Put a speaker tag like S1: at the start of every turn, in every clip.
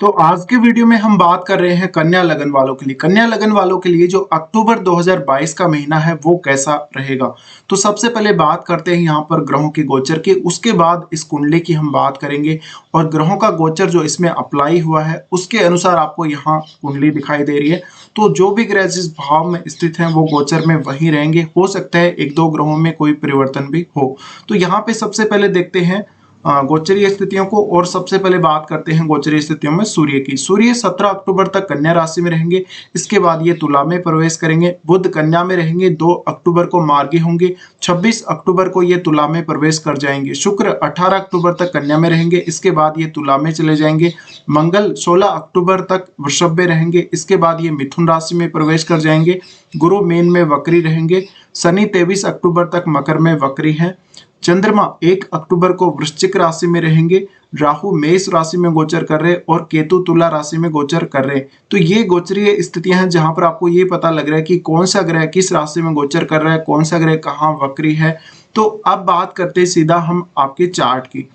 S1: तो आज के वीडियो में हम बात कर रहे हैं कन्या लगन वालों के लिए। कन्या लगन वालों के लिए जो अक्टूबर 2022 का महीना है वो कैसा रहेगा। तो सबसे पहले बात करते हैं यहाँ पर ग्रहों के गोचर की, उसके बाद इस कुंडली की हम बात करेंगे और ग्रहों का गोचर जो इसमें अप्लाई हुआ है उसके अनुसार आपको यहाँ कुंडली दिखाई दे रही है। तो जो भी ग्रह जिस भाव में स्थित हैं वो गोचर में वही रहेंगे। हो सकता है एक दो ग्रहों में कोई परिवर्तन भी हो। तो यहाँ पे सबसे पहले देखते हैं गोचरीय स्थितियों को, और सबसे पहले बात करते हैं गोचरीय स्थितियों में सूर्य की। सूर्य 17 अक्टूबर तक कन्या राशि में रहेंगे, इसके बाद ये तुला में प्रवेश करेंगे। बुध कन्या में रहेंगे, 2 अक्टूबर को मार्गी होंगे, 26 अक्टूबर को ये तुला में प्रवेश कर जाएंगे। शुक्र 18 अक्टूबर तक कन्या में रहेंगे, इसके बाद ये तुला में चले जाएंगे। मंगल 16 अक्टूबर तक वृषभ में रहेंगे, इसके बाद ये मिथुन राशि में प्रवेश कर जाएंगे। गुरु मीन में वक्री रहेंगे। शनि 23 अक्टूबर तक मकर में वक्री है। चंद्रमा 1 अक्टूबर को वृश्चिक राशि में रहेंगे। राहु मेष राशि में गोचर कर रहे और केतु तुला राशि में गोचर कर रहे। तो ये गोचरीय स्थितियां हैं जहां पर आपको ये पता लग रहा है कि कौन सा ग्रह किस राशि में गोचर कर रहा है, कौन सा ग्रह कहाँ वक्री है। तो अब बात करते हैं सीधा हम आपके चार्ट की।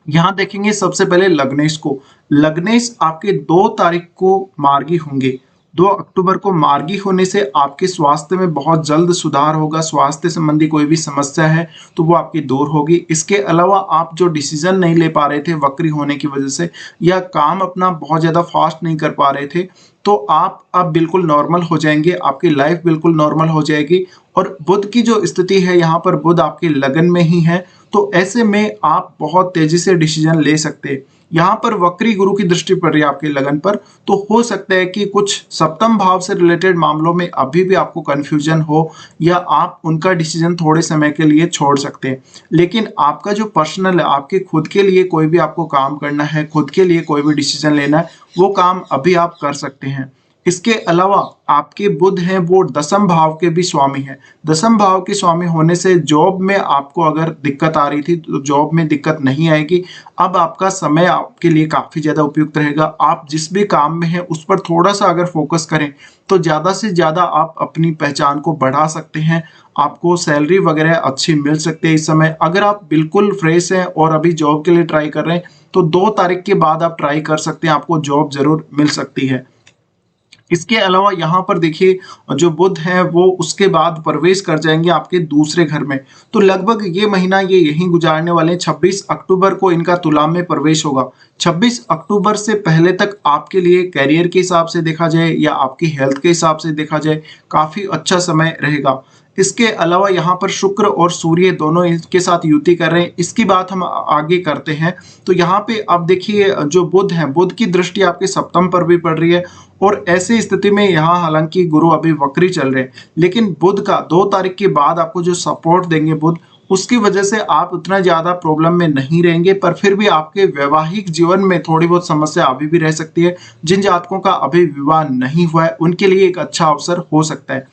S1: यहाँ देखेंगे सबसे पहले लग्नेश को। लग्नेश आपके 2 तारीख को मार्गी होंगे। 2 अक्टूबर को मार्गी होने से आपके स्वास्थ्य में बहुत जल्द सुधार होगा। स्वास्थ्य संबंधी कोई भी समस्या है तो वो आपकी दूर होगी। इसके अलावा आप जो डिसीजन नहीं ले पा रहे थे वक्री होने की वजह से, या काम अपना बहुत ज्यादा फास्ट नहीं कर पा रहे थे, तो आप अब बिल्कुल नॉर्मल हो जाएंगे। आपकी लाइफ बिल्कुल नॉर्मल हो जाएगी। और बुध की जो स्थिति है, यहाँ पर बुध आपके लगन में ही है, तो ऐसे में आप बहुत तेजी से डिसीजन ले सकते हैं। यहाँ पर वक्री गुरु की दृष्टि पड़ रही है आपके लगन पर, तो हो सकता है कि कुछ सप्तम भाव से रिलेटेड मामलों में अभी भी आपको कंफ्यूजन हो, या आप उनका डिसीजन थोड़े समय के लिए छोड़ सकते हैं। लेकिन आपका जो पर्सनल है, आपके खुद के लिए कोई भी आपको काम करना है, खुद के लिए कोई भी डिसीजन लेना है, वो काम अभी आप कर सकते हैं। इसके अलावा आपके बुध हैं वो दसम भाव के भी स्वामी हैं। दसम भाव के स्वामी होने से जॉब में आपको अगर दिक्कत आ रही थी तो जॉब में दिक्कत नहीं आएगी। अब आपका समय आपके लिए काफी ज्यादा उपयुक्त रहेगा। आप जिस भी काम में हैं उस पर थोड़ा सा अगर फोकस करें तो ज्यादा से ज्यादा आप अपनी पहचान को बढ़ा सकते हैं। आपको सैलरी वगैरह अच्छी मिल सकती है इस समय। अगर आप बिल्कुल फ्रेश हैं और अभी जॉब के लिए ट्राई कर रहे हैं तो 2 तारीख के बाद आप ट्राई कर सकते हैं, आपको जॉब जरूर मिल सकती है। इसके अलावा यहाँ पर देखिए जो बुध है वो उसके बाद प्रवेश कर जाएंगे आपके दूसरे घर में। तो लगभग ये महीना ये यहीं गुजारने वाले हैं। 26 अक्टूबर को इनका तुला में प्रवेश होगा। 26 अक्टूबर से पहले तक आपके लिए कैरियर के हिसाब से देखा जाए या आपकी हेल्थ के हिसाब से देखा जाए काफी अच्छा समय रहेगा। इसके अलावा यहाँ पर शुक्र और सूर्य दोनों इसके साथ युति कर रहे हैं। इसकी बात हम आगे करते हैं। तो यहाँ पे अब देखिए जो बुध है, बुध की दृष्टि आपके सप्तम पर भी पड़ रही है, और ऐसी स्थिति में यहाँ हालांकि गुरु अभी वक्री चल रहे हैं, लेकिन बुध का 2 तारीख के बाद आपको जो सपोर्ट देंगे बुध, उसकी वजह से आप उतना ज्यादा प्रॉब्लम में नहीं रहेंगे। पर फिर भी आपके वैवाहिक जीवन में थोड़ी बहुत समस्या अभी भी रह सकती है। जिन जातकों का अभी विवाह नहीं हुआ है उनके लिए एक अच्छा अवसर हो सकता है।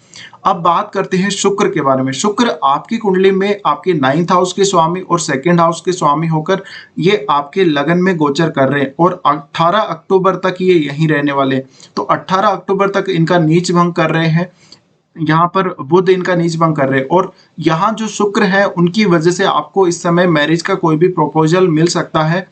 S1: अब बात करते हैं शुक्र के बारे में। शुक्र आपकी कुंडली में आपके 9th हाउस के स्वामी और 2nd हाउस के स्वामी होकर ये आपके लगन में गोचर कर रहे हैं, और 18 अक्टूबर तक ये यहीं रहने वाले हैं। तो 18 अक्टूबर तक इनका नीच भंग कर रहे हैं। यहाँ पर बुध इनका नीच भंग कर रहे हैं, और यहाँ जो शुक्र है उनकी वजह से आपको इस समय मैरिज का कोई भी प्रपोजल मिल सकता है।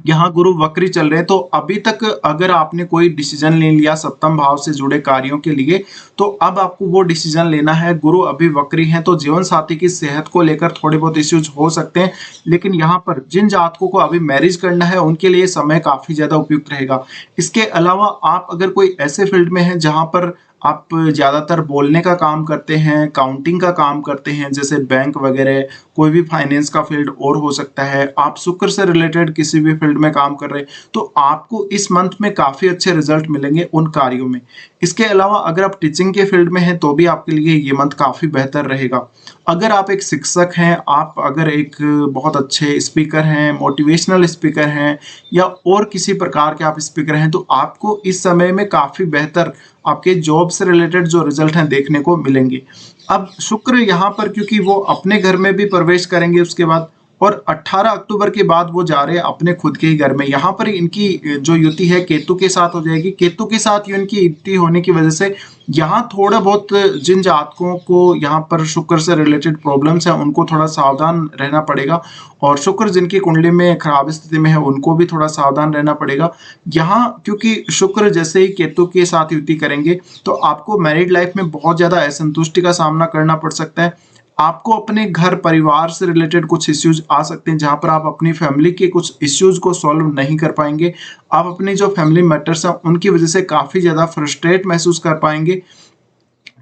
S1: यहाँ गुरु वक्री चल रहे हैं, तो अभी तक अगर आपने कोई डिसीजन ले लिया सप्तम भाव से जुड़े कार्यों के लिए, तो अब आपको वो डिसीजन लेना है। गुरु अभी वक्री हैं तो जीवन साथी की सेहत को लेकर थोड़े बहुत इश्यूज हो सकते हैं। लेकिन यहाँ पर जिन जातकों को अभी मैरिज करना है उनके लिए समय काफी ज्यादा उपयुक्त रहेगा। इसके अलावा आप अगर कोई ऐसे फील्ड में है जहाँ पर आप ज्यादातर बोलने का काम करते हैं, काउंटिंग का काम करते हैं, जैसे बैंक वगैरह, कोई भी फाइनेंस का फील्ड और हो सकता है, आप शुक्र से रिलेटेड किसी भी फील्ड में काम कर रहे हैं, तो आपको इस मंथ में काफी अच्छे रिजल्ट मिलेंगे उन कार्यों में। इसके अलावा अगर आप टीचिंग के फील्ड में हैं तो भी आपके लिए ये मंथ काफी बेहतर रहेगा। अगर आप एक शिक्षक हैं, आप अगर एक बहुत अच्छे स्पीकर हैं, मोटिवेशनल स्पीकर हैं, या और किसी प्रकार के आप स्पीकर हैं, तो आपको इस समय में काफी बेहतर आपके जॉब से रिलेटेड जो रिजल्ट हैं देखने को मिलेंगे। अब शुक्र यहाँ पर क्योंकि वो अपने घर में भी प्रवेश करेंगे उसके बाद, और 18 अक्टूबर के बाद वो जा रहे हैं अपने खुद के ही घर में। यहाँ पर इनकी जो युति है केतु के साथ हो जाएगी। केतु के साथ इनकी युति होने की वजह से यहाँ थोड़ा बहुत जिन जातकों को यहाँ पर शुक्र से रिलेटेड प्रॉब्लम्स है उनको थोड़ा सावधान रहना पड़ेगा, और शुक्र जिनकी कुंडली में खराब स्थिति में है उनको भी थोड़ा सावधान रहना पड़ेगा यहाँ, क्योंकि शुक्र जैसे ही केतु के साथ युति करेंगे तो आपको मैरिड लाइफ में बहुत ज्यादा असंतुष्टि का सामना करना पड़ सकता है। आपको अपने घर परिवार से रिलेटेड कुछ इश्यूज आ सकते हैं जहां पर आप अपनी फैमिली के कुछ इश्यूज को सॉल्व नहीं कर पाएंगे। आप अपनी जो फैमिली मैटर्स हैं उनकी वजह से काफी ज्यादा फ्रस्ट्रेट महसूस कर पाएंगे,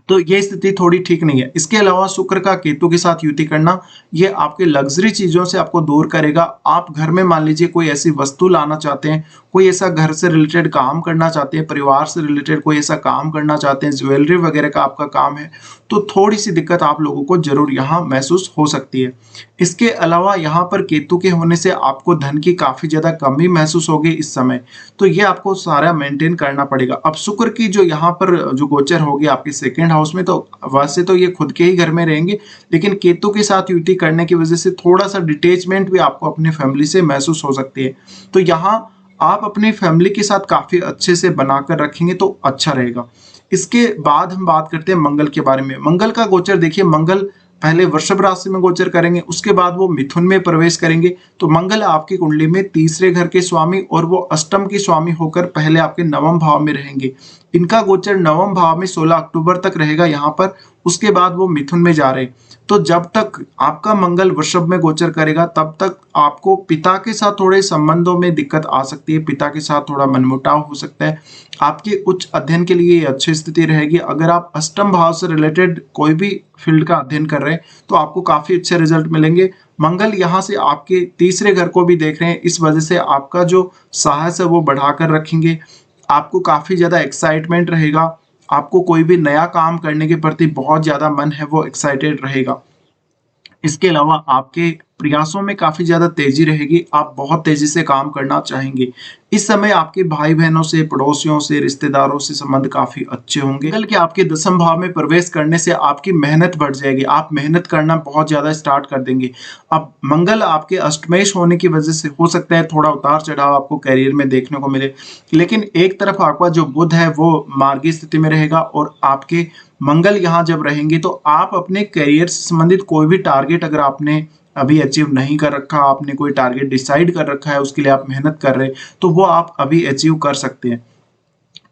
S1: तो ये स्थिति थोड़ी ठीक नहीं है। इसके अलावा शुक्र का केतु के साथ युति करना ये आपके लग्जरी चीजों से आपको दूर करेगा। आप घर में मान लीजिए कोई ऐसी वस्तु लाना चाहते हैं, कोई ऐसा घर से रिलेटेड काम करना चाहते हैं, परिवार से रिलेटेड कोई ऐसा काम करना चाहते हैं, ज्वेलरी वगैरह का आपका काम है, तो थोड़ी सी दिक्कत आप लोगों को जरूर यहाँ महसूस हो सकती है। इसके अलावा यहाँ पर केतु के होने से आपको धन की काफी ज्यादा कमी महसूस होगी इस समय, तो ये आपको सारा मेंटेन करना पड़ेगा। अब शुक्र की जो यहाँ पर जो गोचर होगी आपके सेकंड हाउस में, तो वैसे तो ये खुद के ही घर में रहेंगे, लेकिन केतु के साथ युति करने की वजह से थोड़ा सा डिटेचमेंट भी आपको अपनी फैमिली से महसूस हो सकती है। तो यहाँ आप अपनी फैमिली के साथ काफी अच्छे से बनाकर रखेंगे तो अच्छा रहेगा। इसके बाद हम बात करते हैं मंगल के बारे में। मंगल का गोचर देखिए, मंगल पहले वृषभ राशि में गोचर करेंगे, उसके बाद वो मिथुन में प्रवेश करेंगे। तो मंगल आपकी कुंडली में तीसरे घर के स्वामी और वो अष्टम के स्वामी होकर पहले आपके नवम भाव में रहेंगे। इनका गोचर नवम भाव में 16 अक्टूबर तक रहेगा यहाँ पर, उसके बाद वो मिथुन में जा रहे। तो जब तक आपका मंगल वृषभ में गोचर करेगा तब तक आपको पिता के साथ थोड़े संबंधों में दिक्कत आ सकती है, पिता के साथ थोड़ा मनमुटाव हो सकता है। आपके उच्च अध्ययन के लिए अच्छी स्थिति रहेगी। अगर आप अष्टम भाव से रिलेटेड कोई भी फील्ड का अध्ययन कर रहे हैं तो आपको काफी अच्छे रिजल्ट मिलेंगे। मंगल यहाँ से आपके तीसरे घर को भी देख रहे हैं, इस वजह से आपका जो साहस है वो बढ़ाकर रखेंगे। आपको काफी ज्यादा एक्साइटमेंट रहेगा, आपको कोई भी नया काम करने के प्रति बहुत ज्यादा मन है वो एक्साइटेड रहेगा। इसके अलावा आपके प्रयासों में काफी ज्यादा तेजी रहेगी, आप बहुत तेजी से काम करना चाहेंगे। इस समय आपके भाई बहनों से, पड़ोसियों से, रिश्तेदारों से संबंध काफी अच्छे होंगे। मंगल के आपके दसम भाव में प्रवेश करने से आपकी मेहनत बढ़ जाएगी, आप मेहनत करना बहुत ज्यादा स्टार्ट कर देंगे। अब मंगल आपके अष्टमेश होने की वजह से हो सकता है थोड़ा उतार चढ़ाव आपको करियर में देखने को मिले, लेकिन एक तरफ आपका जो बुध है वो मार्गी स्थिति में रहेगा, और आपके मंगल यहाँ जब रहेंगे तो आप अपने करियर से संबंधित कोई भी टारगेट अगर आपने अभी अचीव नहीं कर रखा, आपने कोई टारगेट डिसाइड कर रखा है, उसके लिए आप मेहनत कर रहे हैं, तो वो आप अभी अचीव कर सकते हैं।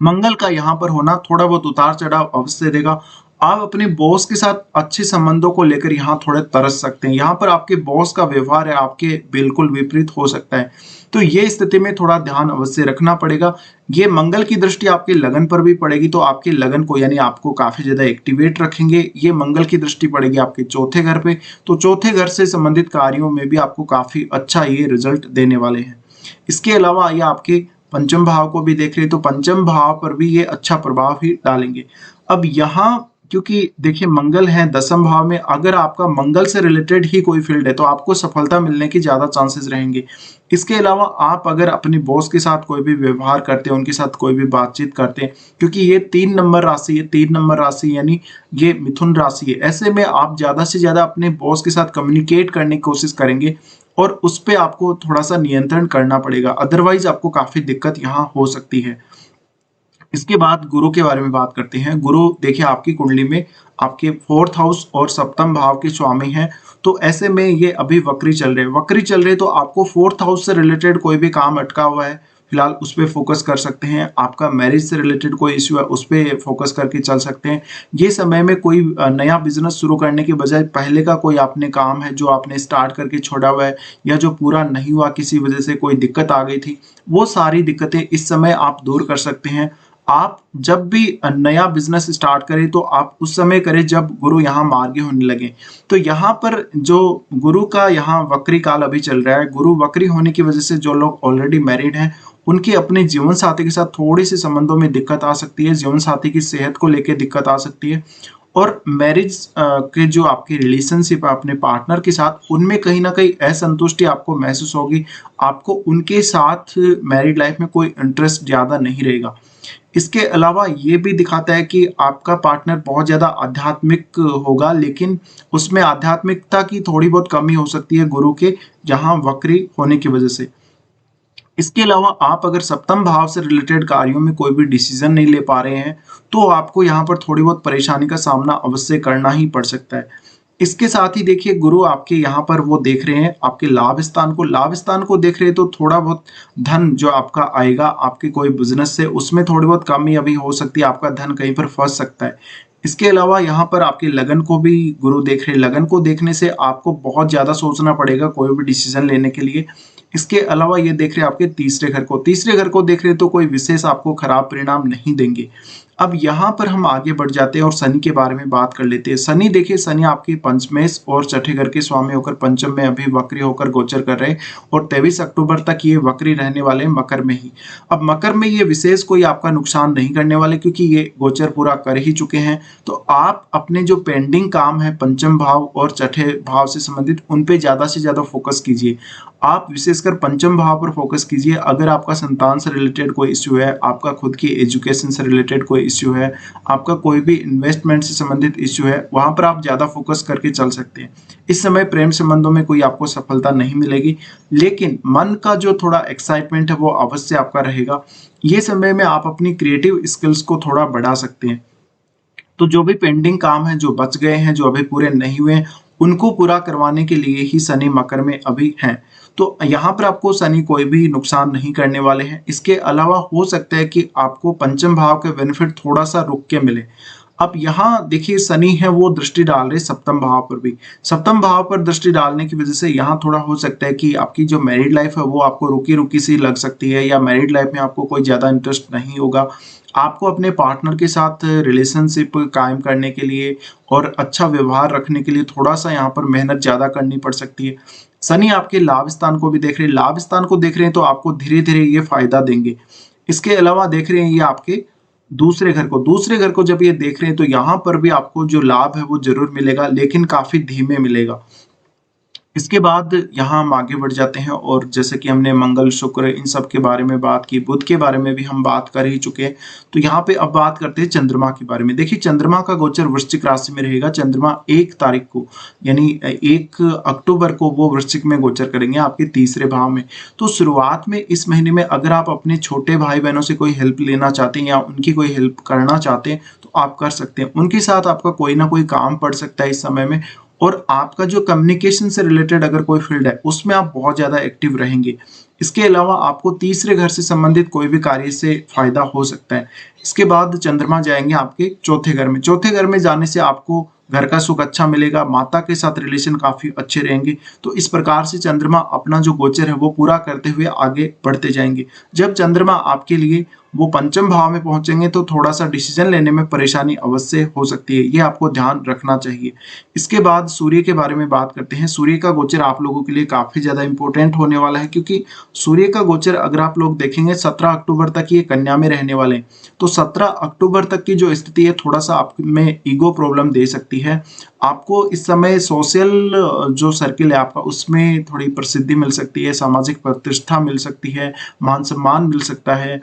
S1: मंगल का यहाँ पर होना थोड़ा बहुत उतार चढ़ाव अवश्य देगा। आप अपने बॉस के साथ अच्छे संबंधों को लेकर यहाँ थोड़े तरस सकते हैं। यहाँ पर आपके बॉस का व्यवहार है आपके बिल्कुल विपरीत हो सकता है, तो ये स्थिति में थोड़ा ध्यान अवश्य रखना पड़ेगा। ये मंगल की दृष्टि आपके लगन पर भी पड़ेगी, तो आपके लगन को यानी आपको काफी ज्यादा एक्टिवेट रखेंगे। ये मंगल की दृष्टि पड़ेगी आपके चौथे घर पे, तो चौथे घर से संबंधित कार्यों में भी आपको काफी अच्छा ये रिजल्ट देने वाले हैं। इसके अलावा ये आपके पंचम भाव को भी देख रहे हैं, तो पंचम भाव पर भी ये अच्छा प्रभाव ही डालेंगे। अब यहाँ क्योंकि देखिए मंगल है दसम भाव में, अगर आपका मंगल से रिलेटेड ही कोई फील्ड है तो आपको सफलता मिलने की ज्यादा चांसेस रहेंगे। इसके अलावा आप अगर अपने बॉस के साथ कोई भी व्यवहार करते हैं, उनके साथ कोई भी बातचीत करते हैं, क्योंकि ये 3 नंबर राशि है, 3 नंबर राशि यानी ये मिथुन राशि है, ऐसे में आप ज्यादा से ज्यादा अपने बॉस के साथ कम्युनिकेट करने की कोशिश करेंगे और उस पर आपको थोड़ा सा नियंत्रण करना पड़ेगा, अदरवाइज आपको काफी दिक्कत यहाँ हो सकती है। इसके बाद गुरु के बारे में बात करते हैं। गुरु देखिए आपकी कुंडली में आपके 4th हाउस और सप्तम भाव के स्वामी हैं, तो ऐसे में ये अभी वक्री चल रहे हैं। वक्री चल रहे तो आपको 4th हाउस से रिलेटेड कोई भी काम अटका हुआ है फिलहाल उस पर फोकस कर सकते हैं। आपका मैरिज से रिलेटेड कोई इश्यू है उस पर फोकस करके चल सकते हैं। ये समय में कोई नया बिजनेस शुरू करने के बजाय पहले का कोई आपने काम है जो आपने स्टार्ट करके छोड़ा हुआ है या जो पूरा नहीं हुआ, किसी वजह से कोई दिक्कत आ गई थी, वो सारी दिक्कतें इस समय आप दूर कर सकते हैं। आप जब भी नया बिजनेस स्टार्ट करें तो आप उस समय करें जब गुरु यहाँ मार्गी होने लगे। तो यहाँ पर जो गुरु का यहाँ वक्री काल अभी चल रहा है, गुरु वक्री होने की वजह से जो लोग ऑलरेडी मैरिड हैं उनकी अपने जीवन साथी के साथ थोड़ी सी संबंधों में दिक्कत आ सकती है, जीवन साथी की सेहत को लेकर दिक्कत आ सकती है, और मैरिज के जो आपकी रिलेशनशिप है अपने पार्टनर के साथ उनमें कहीं ना कहीं असंतुष्टि आपको महसूस होगी। आपको उनके साथ मैरिड लाइफ में कोई इंटरेस्ट ज्यादा नहीं रहेगा। इसके अलावा ये भी दिखाता है कि आपका पार्टनर बहुत ज़्यादा आध्यात्मिक होगा, लेकिन उसमें आध्यात्मिकता की थोड़ी बहुत कमी हो सकती है गुरु के जहाँ वक्री होने की वजह से। इसके अलावा आप अगर सप्तम भाव से रिलेटेड कार्यों में कोई भी डिसीजन नहीं ले पा रहे हैं, तो आपको यहाँ पर थोड़ी बहुत परेशानी का सामना अवश्य करना ही पड़ सकता है। इसके साथ ही देखिए गुरु आपके यहाँ पर वो देख रहे हैं आपके लाभ स्थान को देख रहे हैं, तो थोड़ा बहुत धन जो आपका आएगा आपके कोई बिजनेस से, उसमें थोड़ी बहुत कमी अभी हो सकती है, आपका धन कहीं पर फंस सकता है। इसके अलावा यहाँ पर आपके लगन को भी गुरु देख रहे हैं, लगन को देखने से आपको बहुत ज्यादा सोचना पड़ेगा कोई भी डिसीजन लेने के लिए। इसके अलावा ये देख रहे हैं आपके तीसरे घर को देख रहे हैं, तो कोई विशेष आपको खराब परिणाम नहीं देंगे। अब यहाँ पर हम आगे बढ़ जाते हैं और शनि के बारे में बात कर लेते हैं। शनि देखिए, शनि आपके पंचमेश और छठे घर के स्वामी होकर पंचम में अभी वक्री होकर गोचर कर रहे हैं और 23 अक्टूबर तक ये वक्री रहने वाले हैं मकर में ही। अब मकर में ये विशेष कोई आपका नुकसान नहीं करने वाले, क्योंकि ये गोचर पूरा कर ही चुके हैं। तो आप अपने जो पेंडिंग काम है पंचम भाव और छठे भाव से संबंधित, उन पे ज्यादा से ज्यादा फोकस कीजिए। आप विशेषकर पंचम भाव पर फोकस कीजिए। अगर आपका संतान से रिलेटेड कोई इश्यू है, आपका खुद की एजुकेशन से रिलेटेड कोई इश्यू है, आपका कोई भी इन्वेस्टमेंट से संबंधित इश्यू है, वहां पर आप ज्यादा फोकस करके चल सकते हैं। इस समय प्रेम संबंधों में कोई आपको सफलता नहीं मिलेगी, लेकिन मन का जो थोड़ा एक्साइटमेंट है वो अवश्य आपका रहेगा। ये समय में आप अपनी क्रिएटिव स्किल्स को थोड़ा बढ़ा सकते हैं। तो जो भी पेंडिंग काम है, जो बच गए हैं, जो अभी पूरे नहीं हुए हैं, उनको पूरा करवाने के लिए ही शनि मकर में अभी हैं। तो यहाँ पर आपको शनि कोई भी नुकसान नहीं करने वाले हैं। इसके अलावा हो सकता है कि आपको पंचम भाव के बेनिफिट थोड़ा सा रुक के मिले। अब यहाँ देखिए शनि है वो दृष्टि डाल रहे सप्तम भाव पर भी। सप्तम भाव पर दृष्टि डालने की वजह से यहाँ थोड़ा हो सकता है कि आपकी जो मैरिड लाइफ है वो आपको रुकी रुकी सी लग सकती है, या मैरिड लाइफ में आपको कोई ज्यादा इंटरेस्ट नहीं होगा। आपको अपने पार्टनर के साथ रिलेशनशिप कायम करने के लिए और अच्छा व्यवहार रखने के लिए थोड़ा सा यहाँ पर मेहनत ज्यादा करनी पड़ सकती है। शनि आपके लाभ स्थान को भी देख रहे हैं, लाभ स्थान को देख रहे हैं, तो आपको धीरे धीरे ये फायदा देंगे। इसके अलावा देख रहे हैं ये आपके दूसरे घर को जब ये देख रहे हैं, तो यहाँ पर भी आपको जो लाभ है वो जरूर मिलेगा, लेकिन काफी धीमे मिलेगा। इसके बाद यहाँ हम आगे बढ़ जाते हैं और जैसे कि हमने मंगल शुक्र इन सब के बारे में बात की, बुध के बारे में भी हम बात कर ही चुके हैं। तो यहाँ पे अब बात करते हैं चंद्रमा के बारे में। देखिए चंद्रमा का गोचर वृश्चिक राशि में रहेगा। चंद्रमा 1 तारीख को यानी 1 अक्टूबर को वो वृश्चिक में गोचर करेंगे आपके तीसरे भाव में। तो शुरुआत में इस महीने में अगर आप अपने छोटे भाई बहनों से कोई हेल्प लेना चाहते हैं या उनकी कोई हेल्प करना चाहते हैं, तो आप कर सकते हैं। उनके साथ आपका कोई ना कोई काम पड़ सकता है इस समय में। और आपका जो कम्युनिकेशन से रिलेटेड अगर कोई फील्ड है उसमें आप बहुत ज्यादा एक्टिव रहेंगे। इसके अलावा आपको तीसरे घर से संबंधित कोई भी कार्य से फायदा हो सकता है। इसके बाद चंद्रमा जाएंगे आपके चौथे घर में। चौथे घर में जाने से आपको घर का सुख अच्छा मिलेगा, माता के साथ रिलेशन काफी अच्छे रहेंगे। तो इस प्रकार से चंद्रमा अपना जो गोचर है वो पूरा करते हुए आगे बढ़ते जाएंगे। जब चंद्रमा आपके लिए वो पंचम भाव में पहुंचेंगे तो थोड़ा सा डिसीजन लेने में परेशानी अवश्य हो सकती है, ये आपको ध्यान रखना चाहिए। इसके बाद सूर्य के बारे में बात करते हैं। सूर्य का गोचर आप लोगों के लिए काफी ज्यादा इंपॉर्टेंट होने वाला है, क्योंकि सूर्य का गोचर अगर आप लोग देखेंगे 17 अक्टूबर तक ये कन्या में रहने वाले हैं। तो 17 अक्टूबर तक की जो स्थिति है थोड़ा सा आप में ईगो प्रॉब्लम दे सकती है। आपको इस समय सोशल जो सर्किल है आपका उसमें थोड़ी प्रसिद्धि मिल सकती है, सामाजिक प्रतिष्ठा मिल सकती है, मान सम्मान मिल सकता है।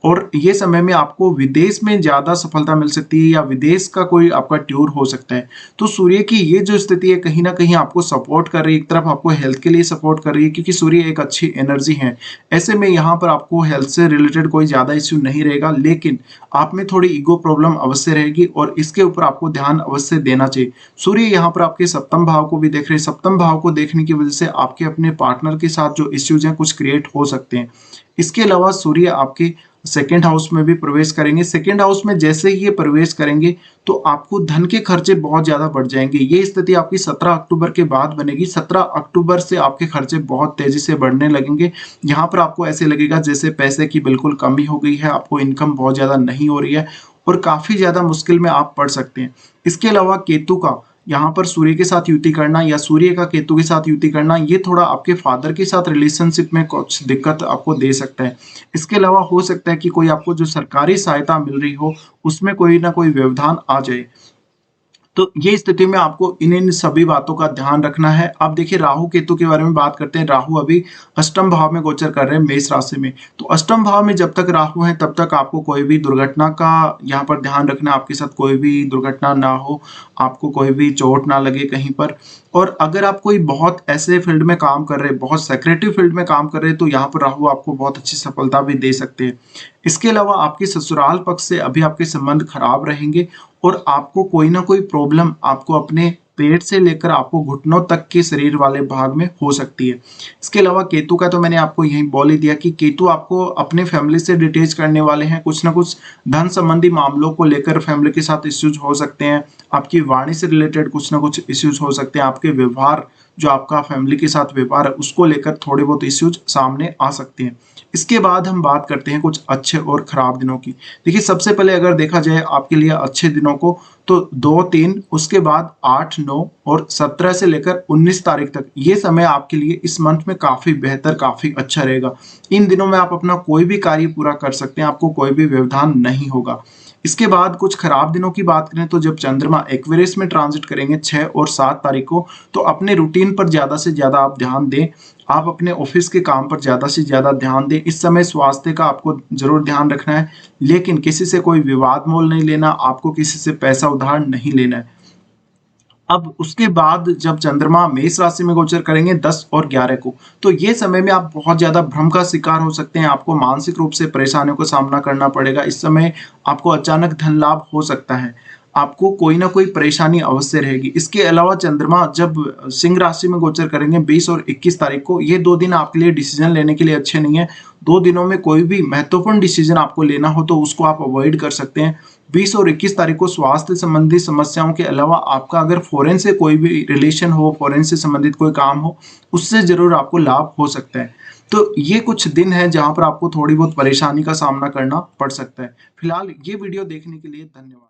S1: और ये समय में आपको विदेश में ज्यादा सफलता मिल सकती है या विदेश का कोई आपका टूर हो सकता है। तो सूर्य की ये जो स्थिति है कहीं ना कहीं आपको सपोर्ट कर रही है, एक तरफ आपको हेल्थ के लिए सपोर्ट कर रही है, क्योंकि सूर्य एक अच्छी एनर्जी है। ऐसे में यहाँ पर आपको हेल्थ से रिलेटेड कोई ज्यादा इश्यू नहीं रहेगा, लेकिन आप में थोड़ी ईगो प्रॉब्लम अवश्य रहेगी और इसके ऊपर आपको ध्यान अवश्य देना चाहिए। सूर्य यहाँ पर आपके सप्तम भाव को भी देख रहे हैं। सप्तम भाव को देखने की वजह से आपके अपने पार्टनर के साथ जो इश्यूज हैं कुछ क्रिएट हो सकते हैं। इसके अलावा सूर्य आपके सेकेंड हाउस में भी प्रवेश करेंगे। सेकेंड हाउस में जैसे ही ये प्रवेश करेंगे तो आपको धन के खर्चे बहुत ज्यादा बढ़ जाएंगे। ये स्थिति आपकी 17 अक्टूबर के बाद बनेगी। 17 अक्टूबर से आपके खर्चे बहुत तेजी से बढ़ने लगेंगे। यहाँ पर आपको ऐसे लगेगा जैसे पैसे की बिल्कुल कमी हो गई है, आपको इनकम बहुत ज्यादा नहीं हो रही है और काफी ज्यादा मुश्किल में आप पड़ सकते हैं। इसके अलावा केतु का यहाँ पर सूर्य के साथ युति करना या सूर्य का केतु के साथ युति करना, ये थोड़ा आपके फादर के साथ रिलेशनशिप में कुछ दिक्कत आपको दे सकता है। इसके अलावा हो सकता है कि कोई आपको जो सरकारी सहायता मिल रही हो उसमें कोई ना कोई व्यवधान आ जाए। तो ये स्थिति में आपको इन सभी बातों का ध्यान रखना है। अब देखिए राहु केतु के बारे में बात करते हैं। राहु अभी अष्टम भाव में गोचर कर रहे हैं मेष राशि में। तो अष्टम भाव में जब तक राहु है तब तक आपको कोई भी दुर्घटना का यहाँ पर ध्यान रखना, आपके साथ कोई भी दुर्घटना ना हो, आपको कोई भी चोट ना लगे कहीं पर। और अगर आप कोई बहुत ऐसे फील्ड में काम कर रहे हैं, बहुत सेक्रेटरी फील्ड में काम कर रहे हैं, तो यहाँ पर राहु आपको बहुत अच्छी सफलता भी दे सकते हैं। इसके अलावा आपके ससुराल पक्ष से अभी आपके संबंध खराब रहेंगे और आपको कोई ना कोई प्रॉब्लम आपको अपने पेट से लेकर आपको घुटनों तक के शरीर वाले भाग में हो सकती है। इसके अलावा केतु का तो मैंने आपको यही बोल ही दिया कि केतु आपको अपने फैमिली से डिटेच करने वाले हैं। कुछ ना कुछ धन संबंधी मामलों को लेकर फैमिली के साथ इश्यूज हो सकते हैं, आपकी वाणी से रिलेटेड कुछ ना कुछ इश्यूज हो सकते हैं, आपके व्यवहार जो आपका फैमिली के साथ व्यवहार है उसको लेकर थोड़े बहुत इश्यूज सामने आ सकते हैं। इसके बाद हम बात करते हैं कुछ अच्छे और खराब दिनों की। देखिए सबसे पहले अगर देखा जाए आपके लिए अच्छे दिनों को, तो 2, 3, उसके बाद 8, 9 और 17 से लेकर 19 तारीख तक ये समय आपके लिए इस मंथ में काफी बेहतर, काफी अच्छा रहेगा। इन दिनों में आप अपना कोई भी कार्य पूरा कर सकते हैं, आपको कोई भी व्यवधान नहीं होगा। इसके बाद कुछ खराब दिनों की बात करें तो जब चंद्रमा एक्वेरियस में ट्रांजिट करेंगे 6 और 7 तारीख को, तो अपने रूटीन पर ज्यादा से ज्यादा आप ध्यान दें। आप अपने ऑफिस के काम पर ज्यादा से ज्यादा ध्यान दें। इस समय स्वास्थ्य का आपको जरूर ध्यान रखना है, लेकिन किसी से कोई विवाद मोल नहीं लेना, आपको किसी से पैसा उधार नहीं लेना है। अब उसके बाद जब चंद्रमा मेष राशि में गोचर करेंगे 10 और 11 को, तो ये समय में आप बहुत ज्यादा भ्रम का शिकार हो सकते हैं। आपको मानसिक रूप से परेशानियों का सामना करना पड़ेगा। इस समय आपको अचानक धन लाभ हो सकता है, आपको कोई ना कोई परेशानी अवश्य रहेगी। इसके अलावा चंद्रमा जब सिंह राशि में गोचर करेंगे 20 और 21 तारीख को, ये 2 दिन आपके लिए डिसीजन लेने के लिए अच्छे नहीं है। 2 दिनों में कोई भी महत्वपूर्ण डिसीजन आपको लेना हो तो उसको आप अवॉइड कर सकते हैं। 20 और 21 तारीख को स्वास्थ्य संबंधी समस्याओं के अलावा आपका अगर फॉरेन से कोई भी रिलेशन हो, फॉरेन से संबंधित कोई काम हो, उससे जरूर आपको लाभ हो सकता है। तो ये कुछ दिन है जहां पर आपको थोड़ी बहुत परेशानी का सामना करना पड़ सकता है। फिलहाल ये वीडियो देखने के लिए धन्यवाद।